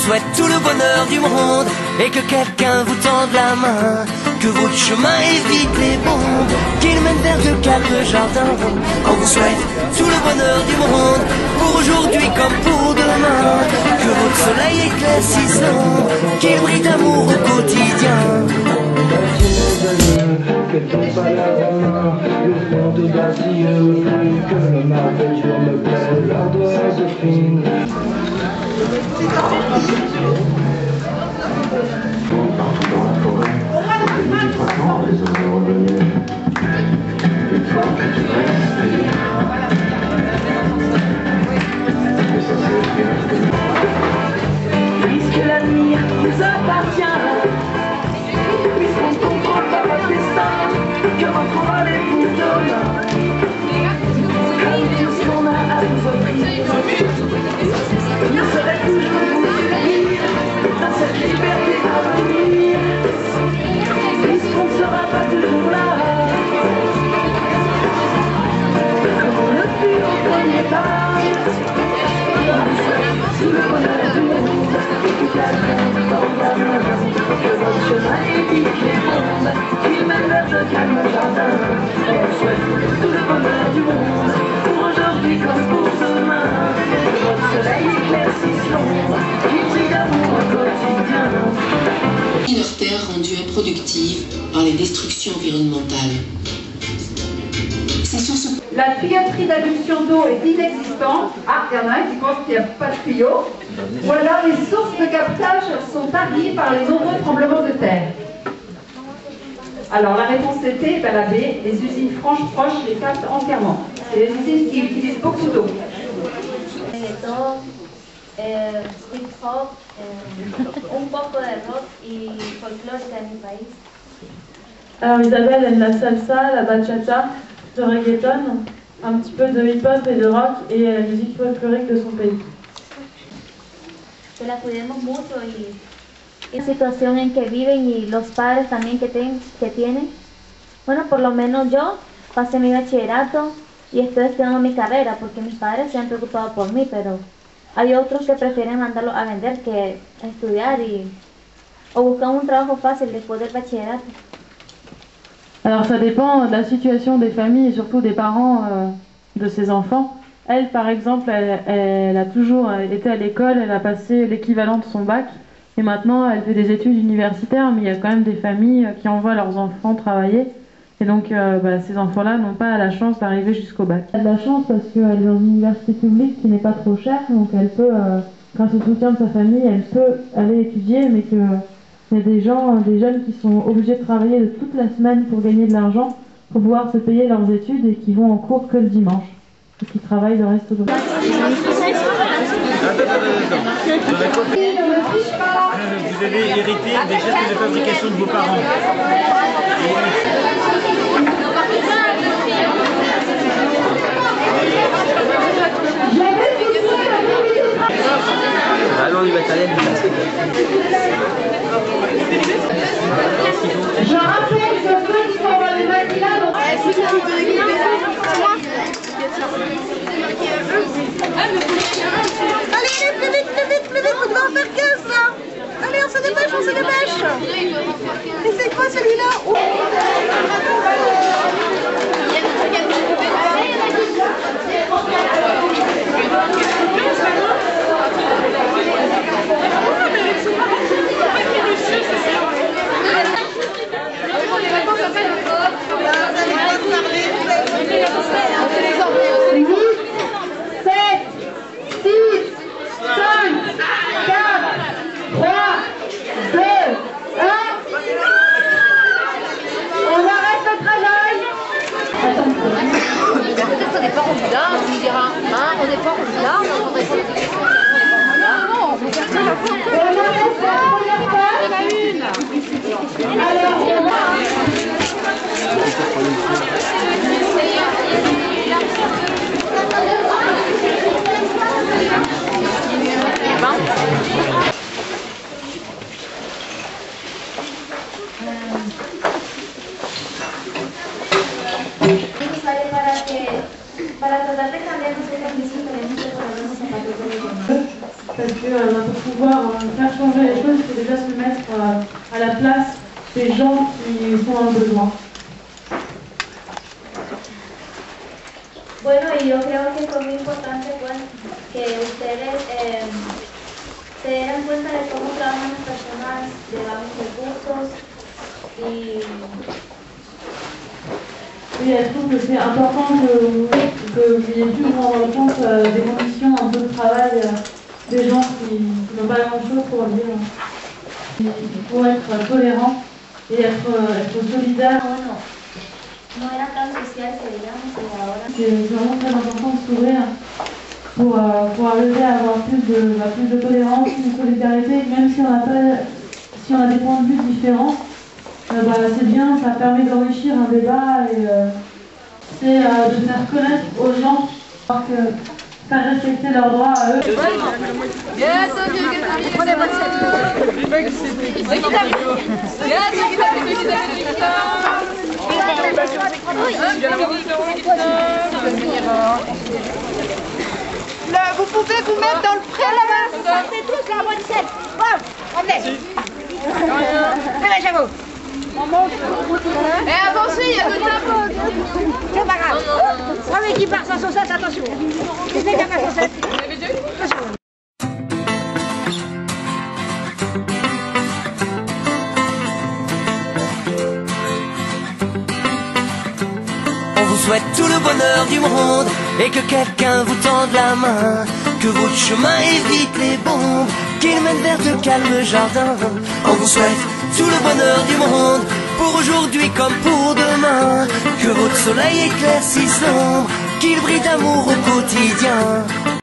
souhaite tout le bonheur du monde et que quelqu'un vous tende la main, que votre chemin évite les bombes, qu'il mène vers de calmes jardins. On vous souhaite tout le bonheur du monde, pour aujourd'hui comme pour demain, que votre soleil éclaircisse l'ombre, qu'il brille d'amour au quotidien. Fais ton pas là-bas, le fond de vacille, que le marteau me plaît, l'ardoise fine. Partout dans la forêt, au début du printemps, les hommes sont revenus. Et toi, tu restes et ça c'est bien. Puisque l'avenir nous appartient, puisqu'on ne comprend pas votre destin, que retrouvera l'épouse d'homme. Comme tout ce qu'on a à vous offrir, ne serait toujours vous servir dans cette liberté à venir, puisqu'on ne sera pas toujours là, comme on le fut au premier pas. Sous le bonheur du monde, et toute la grande dans la main, que votre chemin évite les bombes, qu'il mène vers de calmes jardins. On souhaite tout le bonheur du monde, pour aujourd'hui comme pour demain, que votre soleil éclaircisse l'ombre, qu'il brille d'amour au quotidien. Leur terre rendue improductive par les destructions environnementales. La tuyauterie d'adduction d'eau est inexistante. Ah, il y en a un qui pense qu'il n'y a pas de tuyau. Ou alors les sources de captage sont taries par les nombreux tremblements de terre. Alors la réponse était la B, les usines franches proches les captent entièrement. C'est les usines qui utilisent beaucoup d'eau. Street hop, un poco de rock y folclórica en mi país. Alors Isabelle aime la salsa, la bachata, le reggaeton, un petit peu de hip-hop et de rock et la musique folklorique de son pays. Que la cuidemos mucho y la situación en que viven y los padres también que tienen. Bueno, por lo menos yo pasé mi bachillerato y estoy estudiando mi carrera porque mis padres se han preocupado por mí, pero hay otros que prefieren mandarlo a vender que a estudiar o buscar un trabajo fácil después del bachillerato. Alors ça dépend de la situation des familles et surtout des parents de ces enfants. Elle, par exemple, elle a toujours été à l'école, elle a passé l'équivalent de son bac et maintenant elle fait des études universitaires, mais il y a quand même des familles qui envoient leurs enfants travailler et donc ces enfants-là n'ont pas la chance d'arriver jusqu'au bac. Elle a de la chance parce qu'elle est dans une université publique qui n'est pas trop chère, donc elle peut, grâce au soutien de sa famille, elle peut aller étudier, mais que il y a des jeunes qui sont obligés de travailler de toute la semaine pour gagner de l'argent, pour pouvoir se payer leurs études et qui vont en cours que le dimanche, et qui travaillent le reste de la Vous avez hérité des gestes de fabrication de vos parents. Allons, il va t'aller. Je rappelle que ceux qui sont dans les maquillas, donc est-ce que tu peux récupérer allez, plus vite, on doit en faire 15 là. Allez, on se dépêche. Et c'est quoi celui-là? Para tratar de cambiar nuestra condición tenemos que poner los zapatos de los demás. parce que pour pouvoir faire changer les choses, il faut déjà se mettre à la place des gens qui sont en besoin. Bueno, y yo creo que fue muy importante pues que ustedes se dieran cuenta de cómo trabajan las personas de bajos recursos y... Oui, je trouve que c'est important que vous ayez pu vous rendre compte des conditions un peu de travail des gens qui n'ont pas grand-chose pour vivre. Il faut être tolérant et être solidaire. Bueno, no era tan social que digamos, pero ahora... C'est vraiment très important de s'ouvrir pour arriver à avoir plus de tolérance, plus de solidarité, même si on a des points de vue différents. C'est bien, ça permet d'enrichir un débat et c'est de faire connaître aux gens faire respecter leurs droits à eux. Vous pouvez vous mettre dans le pré là-bas. Vous sortez tous la bonne scène. Bon, emmenez. Allez, j'avoue. Et avancez, il y a deux impôts. C'est pas grave. Premier qui part sans saucette, attention. Qui se met bien la saucette. Attention. On vous souhaite tout le bonheur du monde et que quelqu'un vous tende la main, que votre chemin évite les bombes, qu'il mène vers de calmes jardins. On vous souhaite tout le bonheur du monde, pour aujourd'hui comme pour demain, que votre soleil éclaircisse l'ombre, qu'il brille d'amour au quotidien.